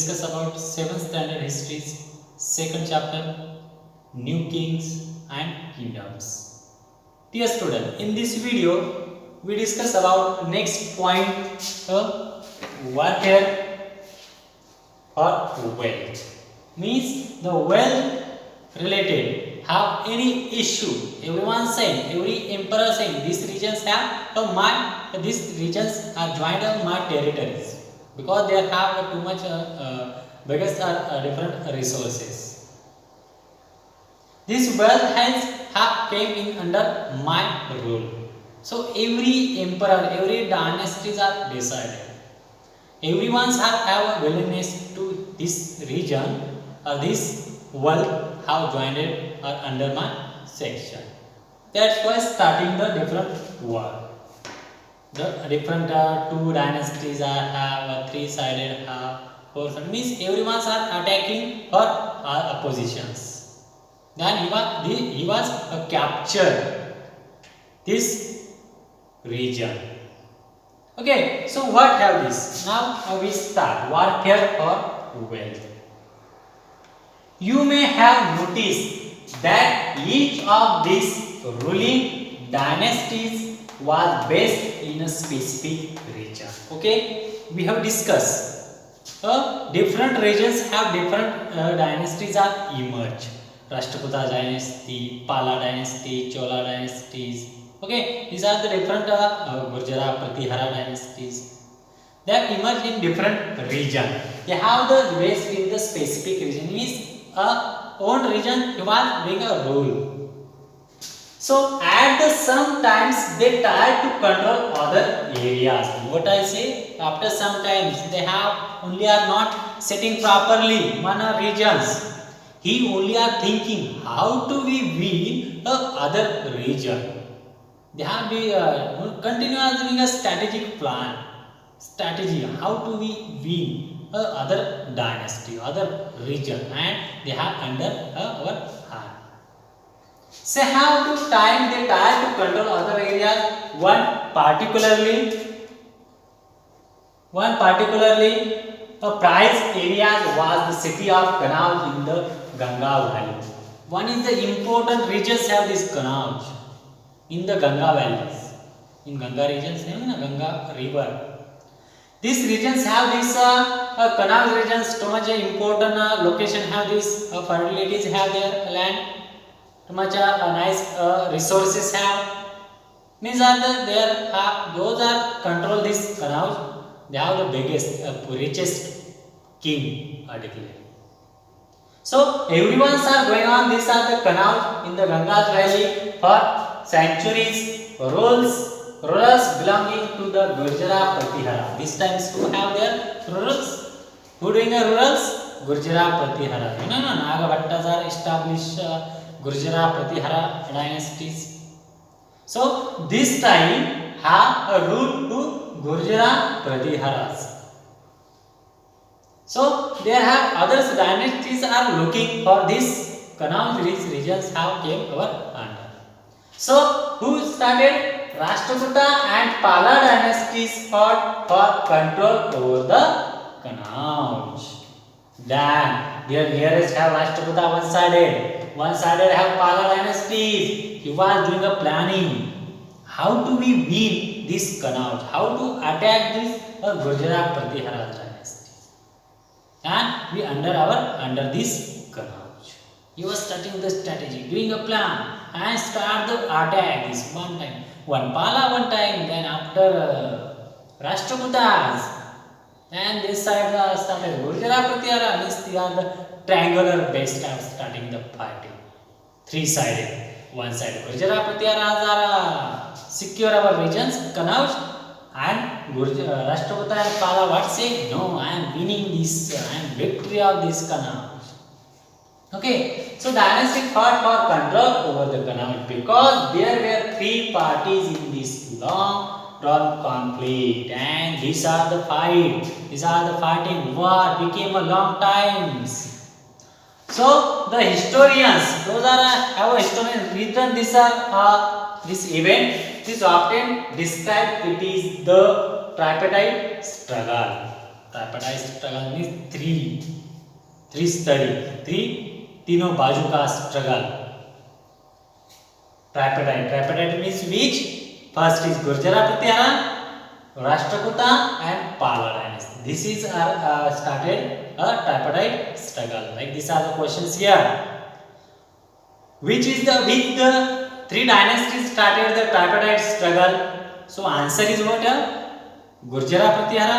discuss about 7th standard histories, second chapter, New Kings and Kingdoms. Dear student, in this video, we discuss about next point, warfare or wealth. Means the wealth related have any issue. Everyone saying, every emperor saying, these regions have these regions are joined on my territories because they have too much biggest different resources. This wealth has have came in under my rule. So every emperor, every dynasties are decided. Everyone's have a willingness to this region or this wealth have joined it or under my section. That's why starting the different war. The different two dynasties are have a three-sided have four-sided means everyone's are attacking or are oppositions. Then he was captured this region. Okay, so what have this? Now we start warfare or wealth. You may have noticed that each of these ruling dynasties was based in a specific region. Okay, we have discussed different regions have different dynasties are emerged. Rashtrakuta dynasty, Pala dynasty, Chola dynasties. Okay, these are the different Gurjara, Pratihara dynasties. They have emerged in different region. They have the base in the specific region. Means own region was doing a rule. So at the sometimes they try to control other areas. What I say? After sometimes they have only are not setting properly one regions. He only are thinking how to we win other region. They have to continue doing a strategic plan. Strategy how to we win other dynasty, other region, and they have under our hand. So how to time they try to control other areas. One particularly a prize area was the city of Kanauj in the Ganga Valley. One is the important regions have this Kanauj in the Ganga valleys. In Ganga regions, Ganga river. These regions have this Kanauj regions too much important location have this fertilities have their land. Too much nice resources have. Means are there those are control this Kanauj. They have the biggest, richest king declared. So everyone's are going on. These are the Kanauj in the Ganga's valley for centuries. Rulers belonging to the Gurjara Pratihara. These times who have their rulers? Who doing the rulers? Gurjara Pratihara. Nagabhattacharya established Gurjara Pratihara dynasties. So this time have a rule to Gurjara Pratiharas. So there have other dynasties are looking for this Kanauj regions have came our under. So who started? Rashtrakuta and Pala dynasties fought for control over the Kanauj. Then their nearest have Rashtrakuta one sided have Pala dynasties. He was doing a planning. How do we win this Kanauj? How to attack this Gurjara Pratihara dynasty? And we under this Kanauj. He was starting the strategy, doing a plan, and start the attack this one time. One Pala one time, then after Rashtrakutas, and this side started Gurjara Pratihara. Means they are the triangular based of starting the fighting. Three-sided. One side Gurjara Pratihara are secure our regions, Kanauj, and Rashtrakuta and Pala what say? No, I am winning this, I am victory of this Kanauj. Okay, so dynasty fought for control over the Kanauj because there were three parties in this long run conflict, and these are the fighting war became a long times. So the historians, those are our historians written this event. This often described it is the tripartite struggle. Tripartite struggle means three study, तीनों बाजू का struggle. Tripartite means which first is Gurjara Pratihara, Rashtrakuta and Pala dynasty. This is started a tripartite struggle. Like these are the questions here. Which the three dynasties started the tripartite struggle? So answer is what? Gurjara Pratihara,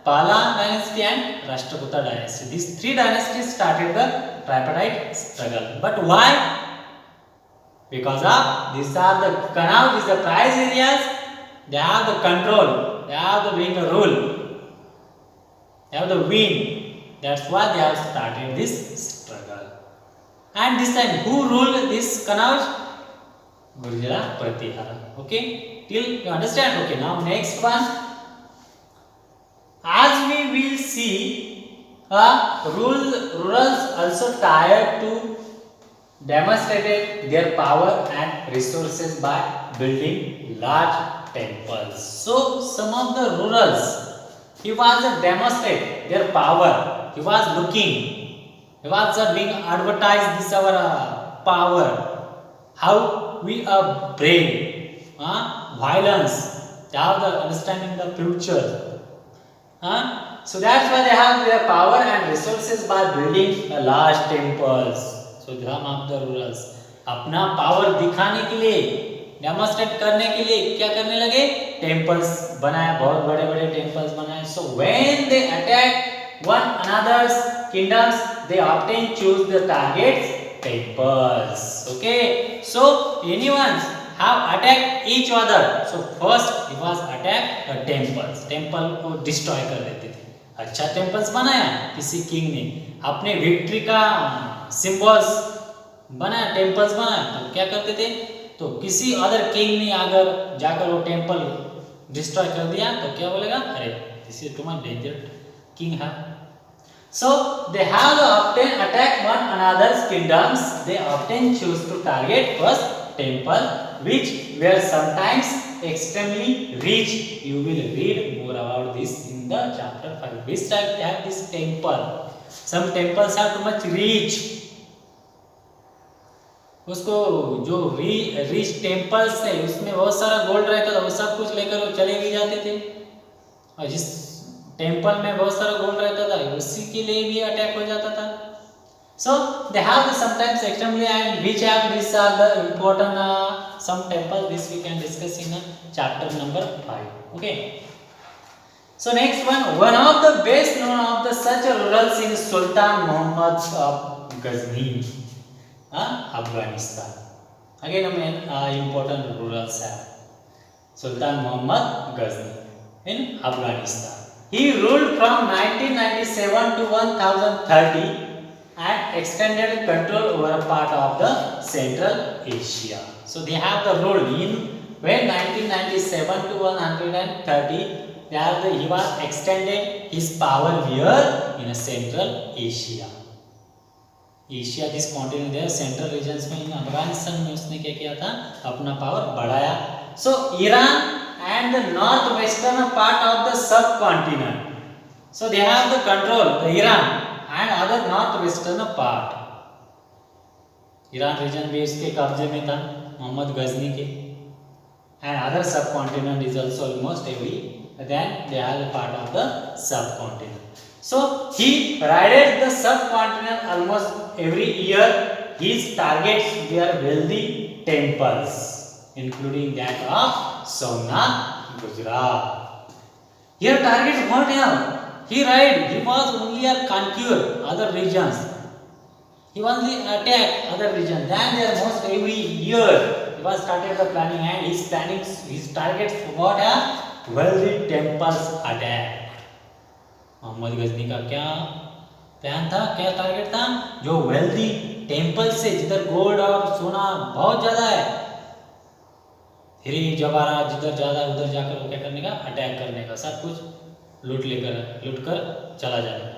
Pala dynasty and Rashtrakuta dynasty. These three dynasties started the tripartite struggle. But why? Because of these are the canal, these are the price areas. They have the control, they have the being a rule, they have the win. That's why they have started this struggle. And this time who ruled this canal? Gurjara Pratihara. Okay, till you understand. Okay, now next one, as we will see, rulers also tried to demonstrate their power and resources by building large temples. So some of the rulers, he was demonstrate their power. He was looking, he was being advertised this our power, how we are brave, violence. They have the understanding the future. So that's why they have their power and resources by building a large temples. So some of the rulers अपना power दिखाने के लिए, demonstrate करने के लिए क्या करने लगे? टेम्पल्स बनाया, बहुत बड़े बड़े टेम्पल्स बनाए. So when they attack one another's kingdoms, they often choose the targets temples. Okay, so anyone have attack each other. So first he was attack the temples, temple को डिस्ट्रॉय कर देते थे. अच्छा टेम्पल्स बनाया किसी king ने, अपने victory का सिंबल्स बनाया, टेम्पल्स बनाया, तो क्या करते थे? तो किसी अदर किंग ने अगर जाकर वो टेम्पल डिस्ट्रॉय कर दिया तो क्या बोलेगा? अरे this is too much danger king है. So they have often attack one another's kingdoms. They often choose to target first temple which were sometimes extremely rich. You will read more about this in the chapter 5. Which type they have this temple? Some temples are too much rich. उसको जो rich temples है उसमें बहुत सारा gold रहता था, वो सब कुछ लेकर वो चले भी जाते थे. और जिस टेम्पल में बहुत सारा गोल्ड रहता था उसी के लिए भी अटैक हो जाता था. So they have sometimes extremely, and which have these are the important some temples. This we can discuss in chapter number 5. Okay. So next one of the best known of the such rulers in Sultan Muhammad of Ghazni, Afghanistan. Again, important rulers have Sultan Muhammad Ghazni in Afghanistan. He ruled from 1997 to 1030 and extended control over a part of the Central Asia. So they have the rule in when 1997 to 130. He was extended his power here in Central Asia. Asia this continent there central regions में, in Afghanistan में उसने क्या किया था? अपना power बढ़ाया. So Iran and the north western part of the subcontinent. So they have the control the Iran and other northwestern part. Iran region भी इसके कब्जे में था मोहम्मद गजनी के. and other subcontinent is also almost every, then they are the part of the subcontinent. So he raided the subcontinent almost every year. His targets were wealthy temples, including that of Somnath, Gujarat. Here targets what here? He raided, he was only a conquer other regions. He only attacked other regions. Then there most every year he was started the planning, and his targets what are wealthy temples attack. Mohammad Ghazni का क्या plan था, क्या target था? जो wealthy temple से जिधर gold और सोना बहुत ज्यादा है, हीरे जवाहरात जिधर ज्यादा उधर जाकर वो क्या करने का? अटैक करने का, सब कुछ लूट कर चला जाएगा.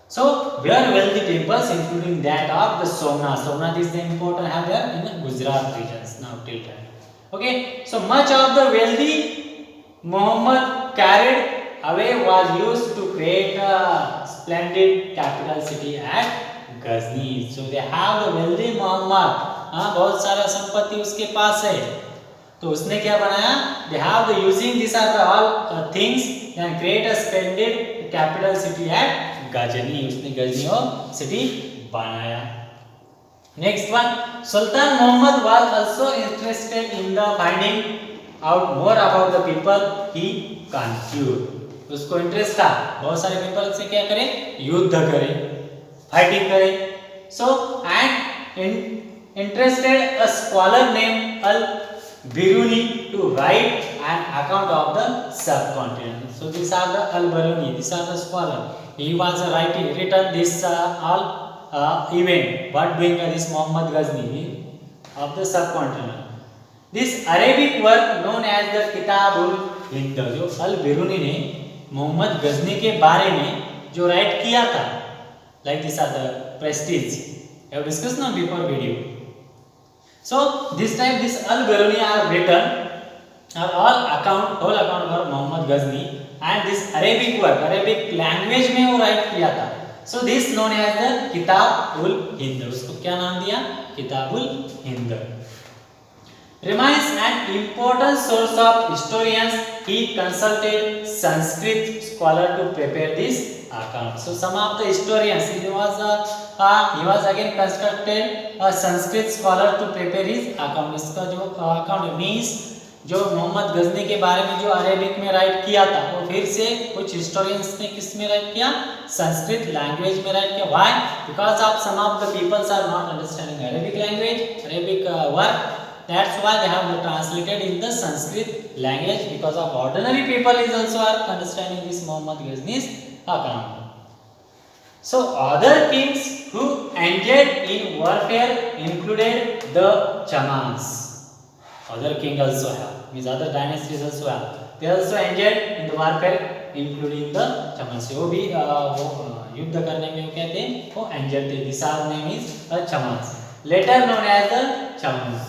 So where wealthy temples, including that of the Somnath. Somnath is the important have there in Gujarat regions now till time. Okay, so much of the wealthy Muhammad carried away was used to create a splendid capital city at Ghazni. So they have the wealthy Muhammad, हाँ बहुत सारा संपत्ति उसके पास है, तो उसने क्या बनाया, they have the using these are the all things and create a splendid capital city at Ghazni. उसने गजनी और सिटी बनाया. Next one, Sultan Muhammad was also interested in the finding out more about the people he conquered. उसको interest था बहुत सारे people से क्या करे, युद्ध करे, फाइटिंग करे. So and interested a scholar named Al-Biruni to write an account of the subcontinent. So these are the Al-Biruni, these are the scholar. He was written this all event, what doing this Muhammad Ghazni of the subcontinent. This Arabic work known as the Kitabul Hind, जो Al-Biruni ने मोहम्मद गजनी के बारे में जो right किया था, like these are the prestige. I have discussed now before video. So this time this Al-Biruni are written are all whole account for Muhammad Ghazni and this Arabic work, Arabic language में वो right किया था. So this known as the Kitabul Hind. उसको क्या नाम दिया, Kitabul Hind. Remains an important source of historians. He consulted Sanskrit scholar to prepare this account. So some of the historians, he was again consulted a Sanskrit scholar to prepare his account. इसका जो account means जो मोहम्मद गजनी के बारे में जो Arabic में write किया था वो फिर से कुछ हिस्टोरियंस ने किस में राइट किया, संस्कृत लैंग्वेज में राइट किया. Why? Because of some of the peoples are not understanding Arabic language, Arabic work. That's why they have translated in the Sanskrit language, because of ordinary people is also are understanding this Muhammad Ghazni's account. So other kings who engaged in warfare included the Chamans. Other king also have, means other dynasties also have. They also engaged in the warfare, including the Chamans. वो भी युद्ध करने में कहते हैं वो engaged थे. This name is Chamans. Later known as the Chamans.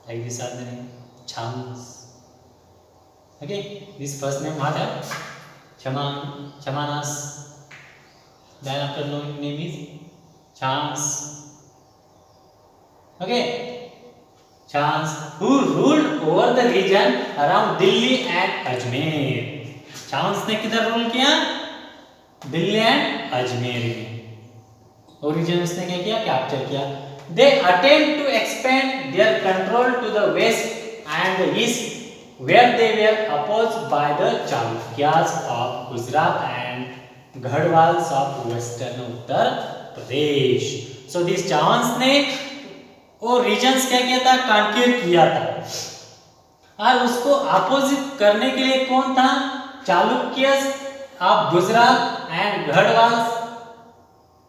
Like this are the name Chamans. Okay, this first name what है Chamanas. Then after name is Chams. Okay, Chams who ruled over the region around Delhi and Ajmer. Chams ने किधर rule किया, Delhi and Ajmer में. और reason उसने क्या किया, capture किया. They attempt to expand their control to the west and the east, where they were opposed by the Chalukyas of Gujarat and Gadwals of western Uttar Pradesh. So these Chamans ने वो regions क्या किया था, conquer किया था. और उसको opposite करने के लिए कौन था, Chalukyas of Gujarat and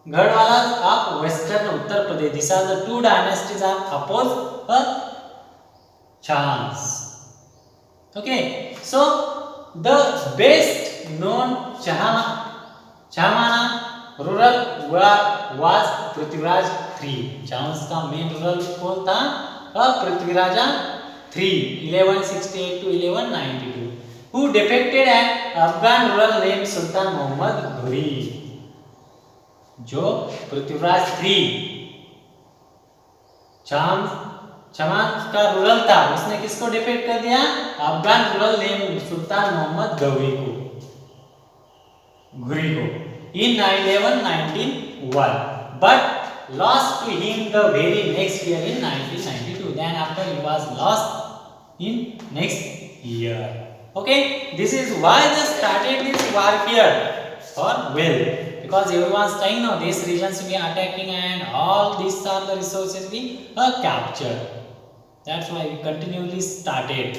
Gadwalas of western Uttar Pradesh. These are the two dynasties are opposed a chance. Okay, so the best known Chamana ruler was Prithviraj III. Chamans का main ruler कौन था, पृथ्वीराजा III 1168 to 1192, who defected an Afghan ruler named Sultan Muhammad Ghori. जो Prithviraj III चमांस का rural था, उसने किसको defect कर दिया, अफगान रूरल नेम सुल्तान मोहम्मद घुरी को in 1191, but lost to him the very next year in 1992. Then after he was lost in next year. Okay, this is why they started this warfare for wealth. Because everyone is saying now these regions we are attacking and all these are the resources we captured. That's why we continually started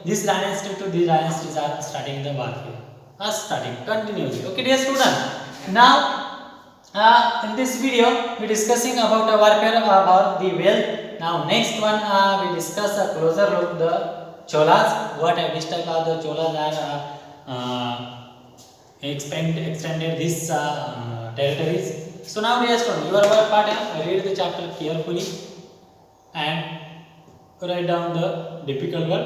this dynasty to these dynasties are starting the warfare, starting continuously. Okay dear student, now in this video we discussing about a warfare about the wealth. Now next one we discuss a closer look the Cholas, which type of the Cholas are extended these territories. So now dear student, your work part read the chapter carefully and write down the difficult word.